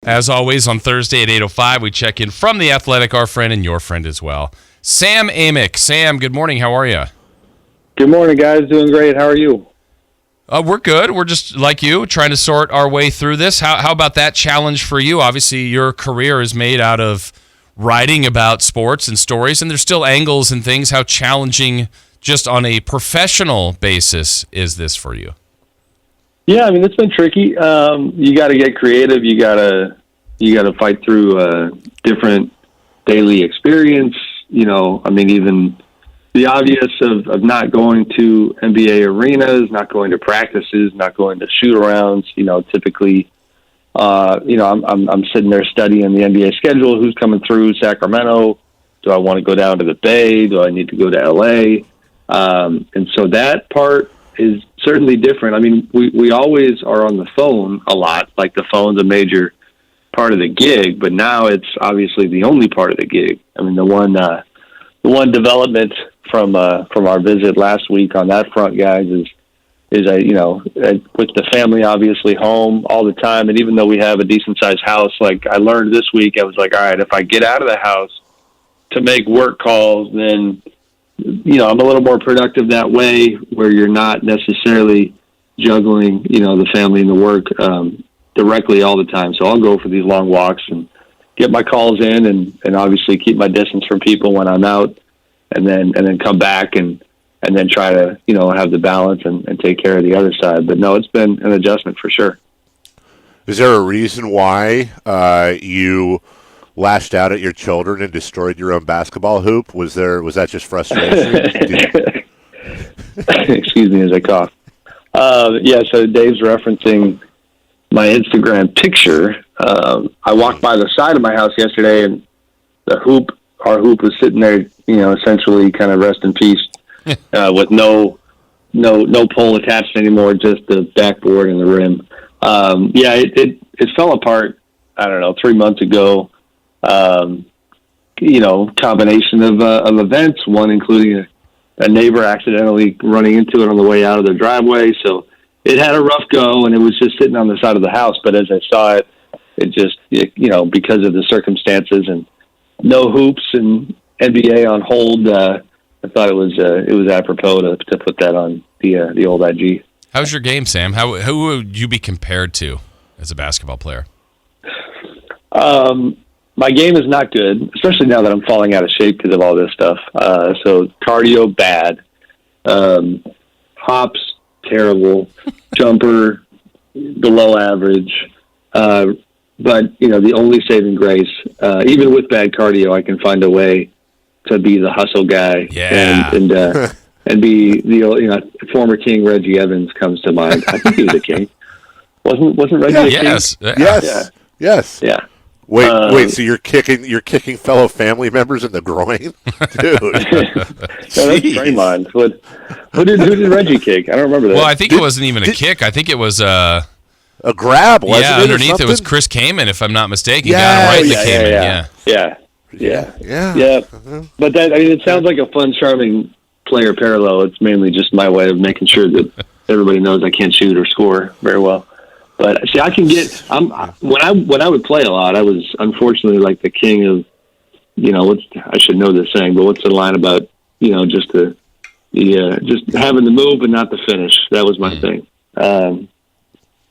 As always, on Thursday at 8:05, we check in from the Athletic, our friend and your friend as well, Sam Amick. Sam, good morning. How are you? Good morning, guys. Doing great. How are you? We're good. We're just like you, trying to sort our way through this. How about that challenge for you? Obviously, your career is made out of writing about sports and stories, and there's still angles and things. How challenging, just on a professional basis, is this for you? Yeah, I mean, it's been tricky. You got to get creative. You got to fight through different daily experience. I mean, even the obvious of not going to NBA arenas, not going to practices, not going to shoot-arounds. Typically, I'm sitting there studying the NBA schedule, who's coming through Sacramento. Do I want to go down to the Bay? Do I need to go to LA? And so that part is certainly different. I mean, we always are on the phone a lot, like the phone's a major part of the gig, but now it's obviously the only part of the gig. I mean, the one development from our visit last week on that front, guys, is with the family obviously home all the time. And even though we have a decent sized house, like I learned this week, I was like, all right, if I get out of the house to make work calls, then I'm a little more productive that way, where you're not necessarily juggling, the family and the work directly all the time. So I'll go for these long walks and get my calls in, and obviously keep my distance from people when I'm out, and then come back and then try to have the balance and take care of the other side. But no, it's been an adjustment for sure. Is there a reason why you lashed out at your children and destroyed your own basketball hoop? Was that just frustration? Excuse me as I cough. So Dave's referencing my Instagram picture. I walked by the side of my house yesterday, and our hoop was sitting there, essentially kind of rest in peace, with no pole attached anymore, just the backboard and the rim. It fell apart, I don't know, 3 months ago. Combination of events, one including a neighbor accidentally running into it on the way out of their driveway. So it had a rough go, and it was just sitting on the side of the house. But as I saw it, because of the circumstances and no hoops and NBA on hold, I thought it was apropos to put that on the old IG. How's your game, Sam? Who would you be compared to as a basketball player? My game is not good, especially now that I'm falling out of shape because of all this stuff. So cardio, bad. Hops, terrible. Jumper, below average. But, the only saving grace, even with bad cardio, I can find a way to be the hustle guy. Yeah. And be the former King Reggie Evans comes to mind. I think he was a King. Wasn't Reggie a King? Yes. Yes. Yeah. Wait. So you're kicking fellow family members in the groin, dude? That's Draymond. Who did Reggie kick? I don't remember that. Well, I think it wasn't even a kick. I think it was a grab. Wasn't it, underneath it was Chris Kaman, if I'm not mistaken. Got him right in the Kaman. Yeah. But it sounds like a fun, charming player parallel. It's mainly just my way of making sure that everybody knows I can't shoot or score very well. But see, I can get. When I would play a lot, I was unfortunately like the king of, I should know this saying, but what's the line about? Just having the move but not the finish. That was my thing.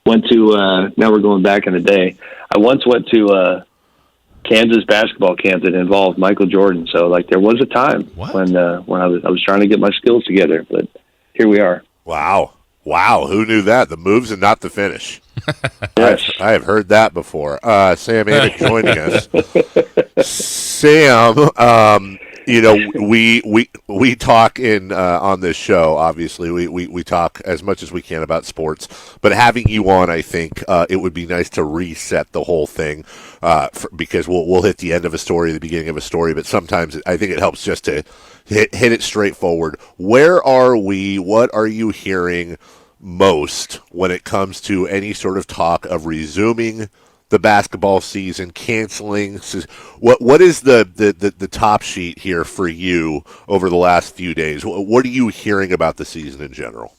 Went to now we're going back in the day. I once went to Kansas basketball camp that involved Michael Jordan. So there was a time when I was trying to get my skills together, but here we are. Wow, who knew that? The moves and not the finish. Yes. I have heard that before. Sam Amick joining us. Sam, we talk on this show, obviously. We talk as much as we can about sports. But having you on, I think it would be nice to reset the whole thing because we'll hit the end of a story, the beginning of a story. But sometimes I think it helps just to hit it straightforward. Where are we? What are you hearing most when it comes to any sort of talk of resuming the basketball season, canceling? What is the top sheet here for you over the last few days? What are you hearing about the season in general?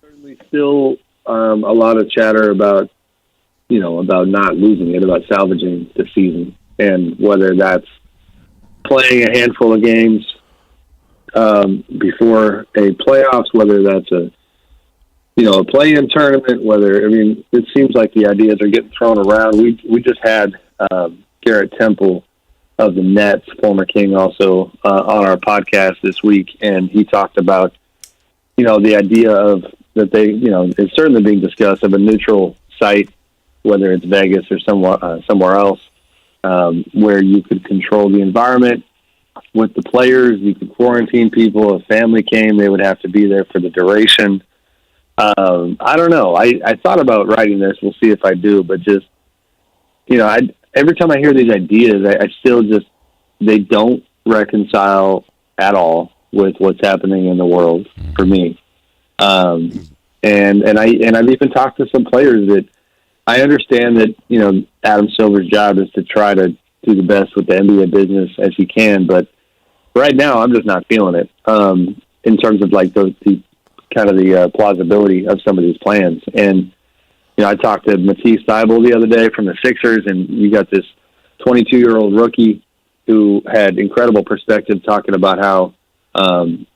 Certainly still a lot of chatter about about not losing it, about salvaging the season, and whether that's playing a handful of games before a playoffs, whether that's a play-in tournament, it seems like the ideas are getting thrown around. We just had Garrett Temple of the Nets, former King, also on our podcast this week, and he talked about the idea of that it's certainly being discussed of a neutral site, whether it's Vegas or somewhere else, where you could control the environment with the players. You could quarantine people. If family came, they would have to be there for the duration. I don't know. I thought about writing this. We'll see if I do, but just, every time I hear these ideas, I still they don't reconcile at all with what's happening in the world for me. And I've even talked to some players that I understand that, Adam Silver's job is to try to do the best with the NBA business as he can. But right now I'm just not feeling it, in terms of like the plausibility of some of these plans. And, I talked to Matisse Thybulle the other day from the Sixers, and you got this 22-year-old rookie who had incredible perspective talking about how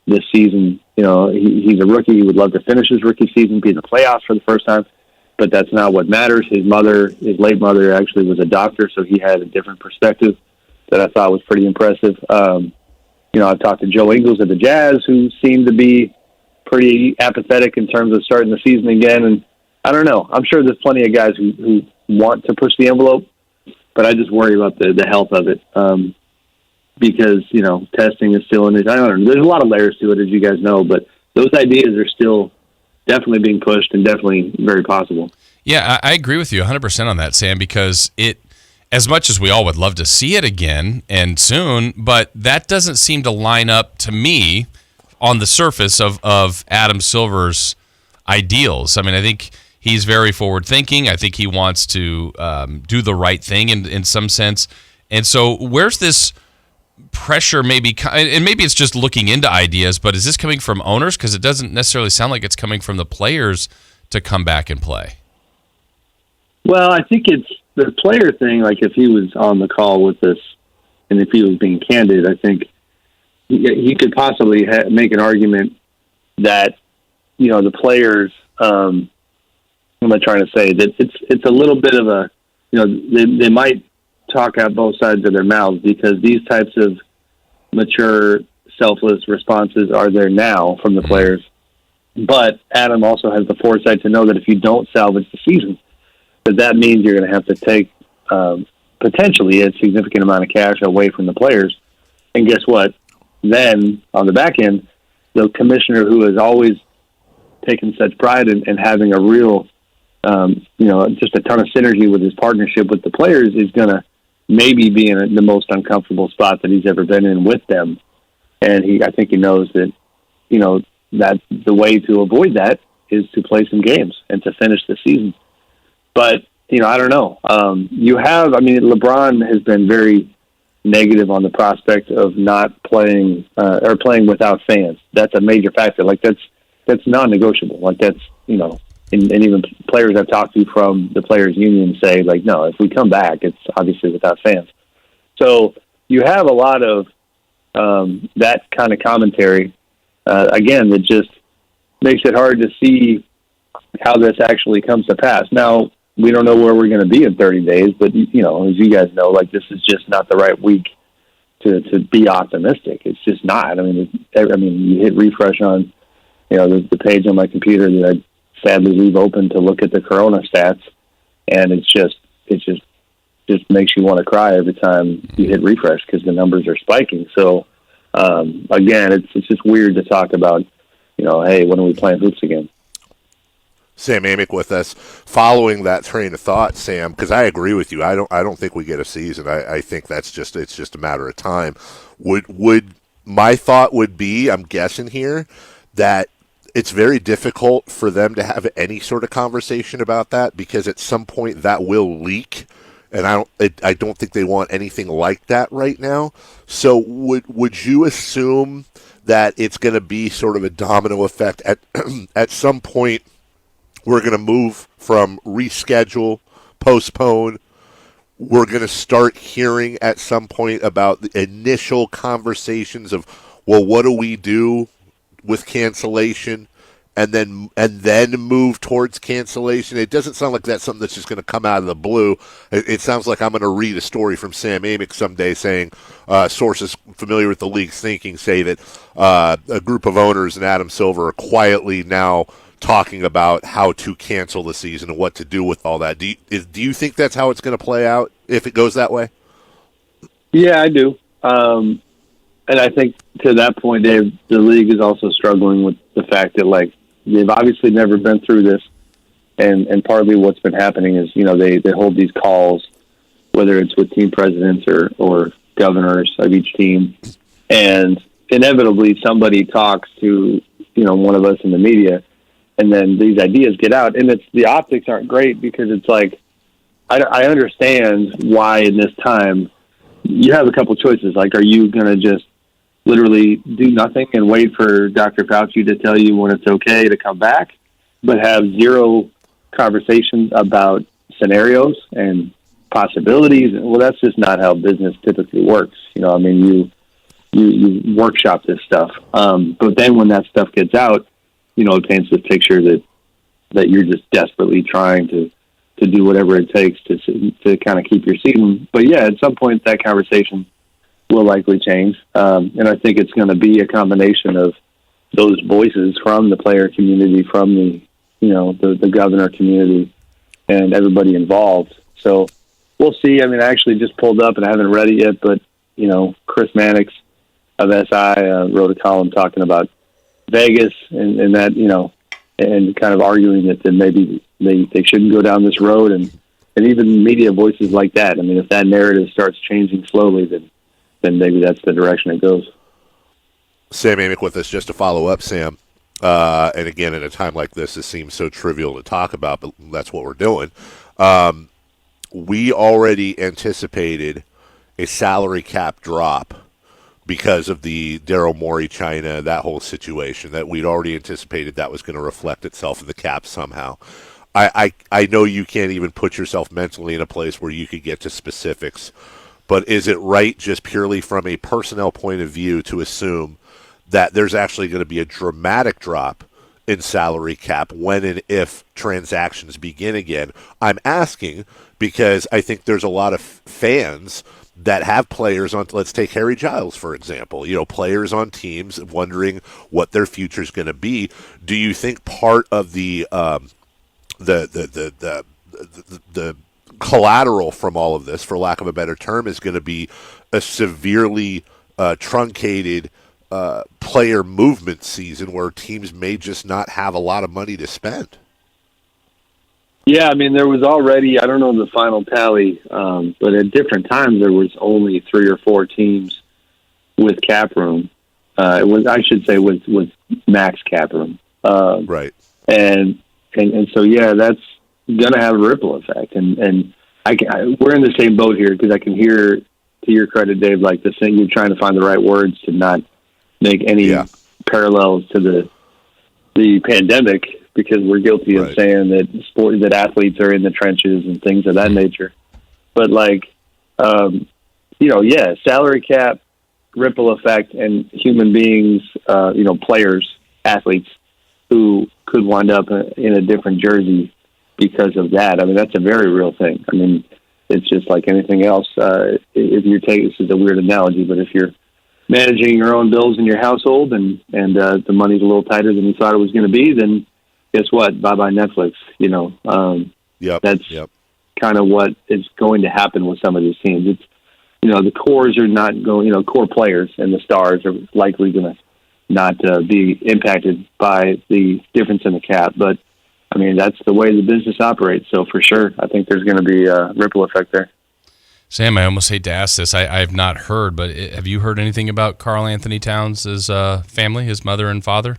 this season, he's a rookie. He would love to finish his rookie season, be in the playoffs for the first time, but that's not what matters. His late mother actually was a doctor, so he had a different perspective that I thought was pretty impressive. I've talked to Joe Ingles of the Jazz, who seemed to be pretty apathetic in terms of starting the season again, and I don't know. I'm sure there's plenty of guys who want to push the envelope, but I just worry about the health of it, because, testing is still in it. I don't know. There's a lot of layers to it, as you guys know, but those ideas are still definitely being pushed and definitely very possible. Yeah, I agree with you 100% on that, Sam, because as much as we all would love to see it again and soon, but that doesn't seem to line up to me on the surface of Adam Silver's ideals. I mean, I think he's very forward-thinking. I think he wants to do the right thing in some sense. And so where's this pressure maybe, and maybe it's just looking into ideas, but is this coming from owners? Because it doesn't necessarily sound like it's coming from the players to come back and play. Well, I think it's the player thing. Like, if he was on the call with us and if he was being candid, I think he could possibly make an argument that, the players, what am I trying to say? That it's a little bit of a, they might talk out both sides of their mouths, because these types of mature, selfless responses are there now from the players. But Adam also has the foresight to know that if you don't salvage the season, that means you're going to have to take potentially a significant amount of cash away from the players. And guess what? Then on the back end, the commissioner, who has always taken such pride in having a real, just a ton of synergy with his partnership with the players, is going to maybe be in the most uncomfortable spot that he's ever been in with them. And I think he knows that, that the way to avoid that is to play some games and to finish the season. But, I don't know. LeBron has been very negative on the prospect of not playing or playing without fans. That's a major factor. Like, that's non-negotiable. Like, that's, and even players I've talked to from the players' union say, like, no, if we come back, it's obviously without fans. So you have a lot of that kind of commentary, again, that just makes it hard to see how this actually comes to pass. Now, we don't know where we're going to be in 30 days, but, as you guys know, like, this is just not the right week to be optimistic. It's just not. I mean, you hit refresh on, the page on my computer that I sadly leave open to look at the Corona stats, and it just makes you want to cry every time you hit refresh, because the numbers are spiking. So, again, it's just weird to talk about, hey, when are we playing hoops again? Sam Amick with us, following that train of thought, Sam, because I agree with you. I don't think we get a season. I think it's just a matter of time. Would my thought would be, I'm guessing here, that it's very difficult for them to have any sort of conversation about that, because at some point that will leak, and I don't think they want anything like that right now. So would you assume that it's going to be sort of a domino effect at some point? We're going to move from reschedule postpone, we're going to start hearing at some point about the initial conversations of, well, what do we do with cancellation, and then move towards cancellation? It doesn't sound like that's something that's just going to come out of the blue. It sounds like I'm going to read a story from Sam Amick someday saying sources familiar with the league's thinking say that a group of owners and Adam Silver are quietly now talking about how to cancel the season and what to do with all that. Do you think that's how it's going to play out if it goes that way? Yeah, I do. And I think to that point, Dave, the league is also struggling with the fact that, like, they've obviously never been through this. And partly what's been happening is, they hold these calls, whether it's with team presidents or governors of each team. And inevitably somebody talks to, one of us in the media, and then these ideas get out, and the optics aren't great because it's like, I understand why in this time you have a couple choices. Like, are you going to just literally do nothing and wait for Dr. Fauci to tell you when it's okay to come back, but have zero conversations about scenarios and possibilities? Well, that's just not how business typically works. You workshop this stuff. But then when that stuff gets out, it paints this picture that you're just desperately trying to do whatever it takes to kind of keep your season. But yeah, at some point that conversation will likely change. And I think it's going to be a combination of those voices from the player community, from the governor community, and everybody involved. So we'll see. I mean, I actually just pulled up and I haven't read it yet, but Chris Mannix of SI wrote a column talking about Vegas and that, and kind of arguing that maybe they shouldn't go down this road, and even media voices like that. I mean, if that narrative starts changing slowly, then maybe that's the direction it goes. Sam Amick with us, just to follow up, Sam. And again, at a time like this seems so trivial to talk about, but that's what we're doing. We already anticipated a salary cap drop because of the Daryl Morey China, that whole situation, that we'd already anticipated that was going to reflect itself in the cap somehow. I know you can't even put yourself mentally in a place where you could get to specifics, but is it right just purely from a personnel point of view to assume that there's actually going to be a dramatic drop in salary cap when and if transactions begin again? I'm asking because I think there's a lot of fans that have players on, let's take Harry Giles, for example, players on teams wondering what their future is going to be. Do you think part of the collateral from all of this, for lack of a better term, is going to be a severely truncated player movement season where teams may just not have a lot of money to spend? Yeah, I mean, there was already, I don't know the final tally, but at different times there was only 3 or 4 teams with cap room. I should say with max cap room. Right. And so, yeah, that's going to have a ripple effect. And we're in the same boat here because I can hear, to your credit, Dave, like the thing, you're trying to find the right words to not make any parallels to the pandemic, because we're guilty of saying that athletes are in the trenches and things of that nature. But salary cap, ripple effect, and human beings, players, athletes who could wind up in a different jersey because of that. I mean, that's a very real thing. I mean, it's just like anything else. If you're taking, this is a weird analogy, but if you're managing your own bills in your household and the money's a little tighter than you thought it was going to be, then guess what? Bye-bye Netflix. That's kind of what is going to happen with some of these teams. It's, the cores are not going, core players and the stars are likely going to not be impacted by the difference in the cap. But, I mean, that's the way the business operates. So, for sure, I think there's going to be a ripple effect there. Sam, I almost hate to ask this. I have not heard, but have you heard anything about Karl Anthony Towns' family, his mother and father?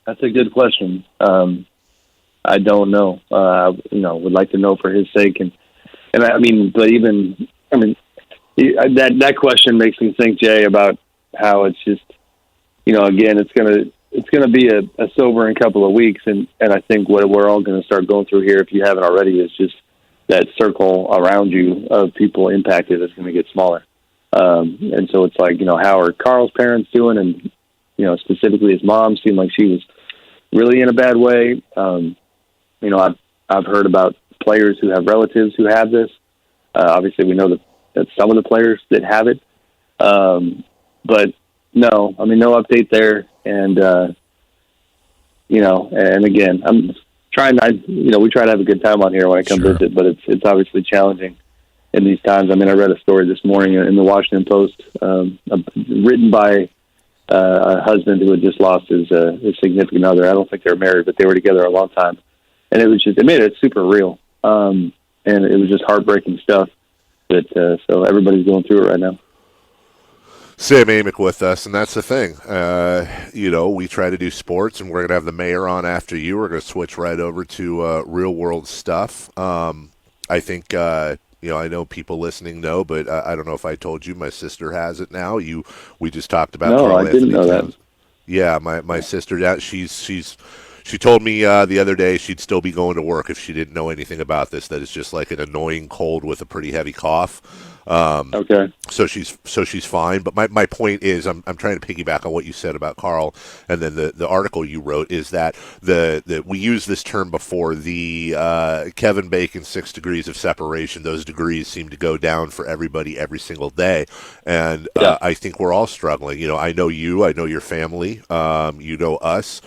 That's a good question. I don't know. Would like to know for his sake. And that question makes me think, Jay, about how it's just, again, it's gonna be a sobering couple of weeks, and I think what we're all going to start going through here, if you haven't already, is just that circle around you of people impacted is going to get smaller. And so it's like, how are Carl's parents doing? And, specifically his mom seemed like she was really in a bad way. I've heard about players who have relatives who have this. Obviously we know that some of the players that have it. But no update there. And, and again, I'm trying, we try to have a good time on here when I come visit, but it's obviously challenging in these times. I read a story this morning in the Washington Post, written by a husband who had just lost his significant other. I don't think they were married, but they were together a long time. And it made it super real. And it was just heartbreaking stuff so everybody's going through it right now. Sam Amick with us, and that's the thing. We try to do sports, and we're going to have the mayor on after you. We're going to switch right over to real-world stuff. I think, I know people listening know, but I don't know if I told you, my sister has it now. We just talked about No, Carl I didn't know that. Yeah, my sister, she told me the other day she'd still be going to work if she didn't know anything about this, that it's just like an annoying cold with a pretty heavy cough. Okay. So she's fine. But my point is, I'm trying to piggyback on what you said about Carl, and then the article you wrote is that we used this term before, the Kevin Bacon 6 degrees of separation. Those degrees seem to go down for everybody every single day, and I think we're all struggling. I know you, I know your family, you know us.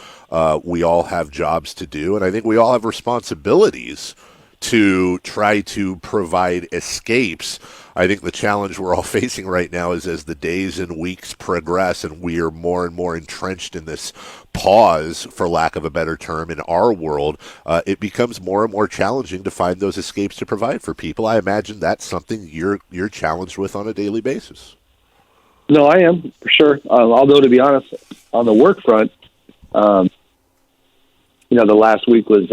We all have jobs to do, and I think we all have responsibilities to try to provide escapes. I think the challenge we're all facing right now is, as the days and weeks progress and we are more and more entrenched in this pause, for lack of a better term, in our world, it becomes more and more challenging to find those escapes to provide for people. I imagine that's something you're challenged with on a daily basis. No, I am, for sure. Although, to be honest, on the work front, the last week was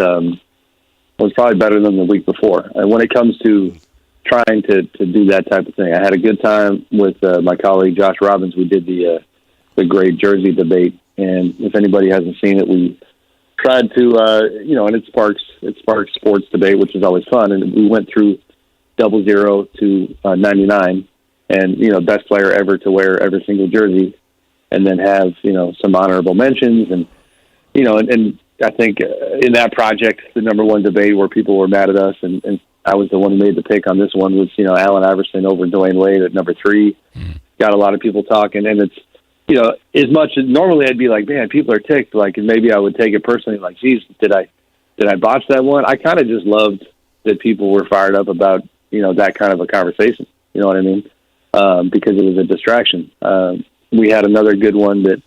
probably better than the week before. And when it comes to trying to do that type of thing, I had a good time with my colleague Josh Robbins. We did the great jersey debate, and if anybody hasn't seen it, we tried to and it sparks sports debate, which is always fun. And we went through 00 to 99, and best player ever to wear every single jersey, and then have some honorable mentions, and I think in that project, the number one debate where people were mad at us, and I was the one who made the pick on this one, was, Allen Iverson over Dwayne Wade at number 3. Got a lot of people talking, and it's, as much as normally I'd be like, man, people are ticked, like, and maybe I would take it personally, like, geez, did I botch that one? I kind of just loved that people were fired up about, that kind of a conversation. You know what I mean? Because it was a distraction. We had another good one that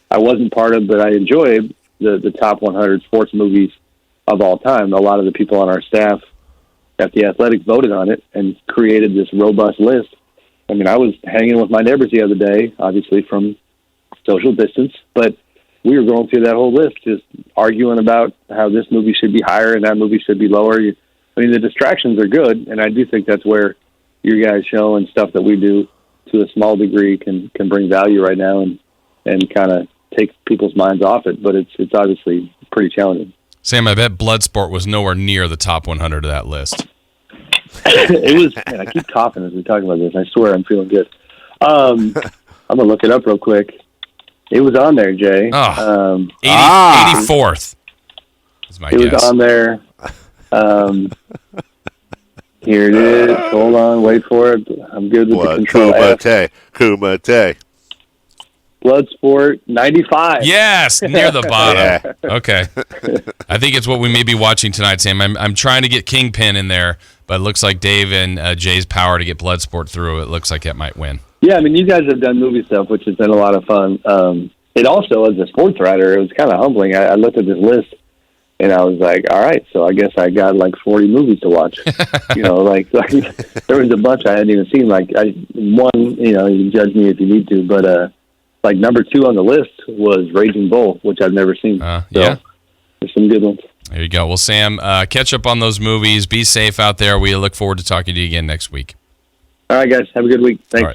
I wasn't part of, but I enjoyed, the top 100 sports movies of all time. A lot of the people on our staff at the Athletic voted on it and created this robust list. I was hanging with my neighbors the other day, obviously from social distance, but we were going through that whole list, just arguing about how this movie should be higher and that movie should be lower. The distractions are good, and I do think that's where your guys' show and stuff that we do to a small degree can bring value right now and kind of take people's minds off it, but it's obviously pretty challenging. Sam, I bet Bloodsport was nowhere near the top 100 of that list. It was, man, I keep coughing as we talk about this. I swear I'm feeling good. I'm going to look it up real quick. It was on there, Jay. 84th is my guess. It was on there. Here it is. Hold on. Wait for it. I'm good with the control Kumite. Bloodsport 95. Yes, near the bottom. Yeah. Okay. I think it's what we may be watching tonight, Sam. I'm trying to get Kingpin in there, but it looks like Dave and Jay's power to get Bloodsport through. It looks like it might win. Yeah, you guys have done movie stuff, which has been a lot of fun. It also, as a sports writer, it was kind of humbling. I looked at this list, and I was like, all right, so I guess I got like 40 movies to watch. Like there was a bunch I hadn't even seen. You can judge me if you need to, but number 2 on the list was Raging Bull, which I've never seen. Yeah. There's some good ones. There you go. Well, Sam, catch up on those movies. Be safe out there. We look forward to talking to you again next week. All right, guys. Have a good week. Thanks. All right.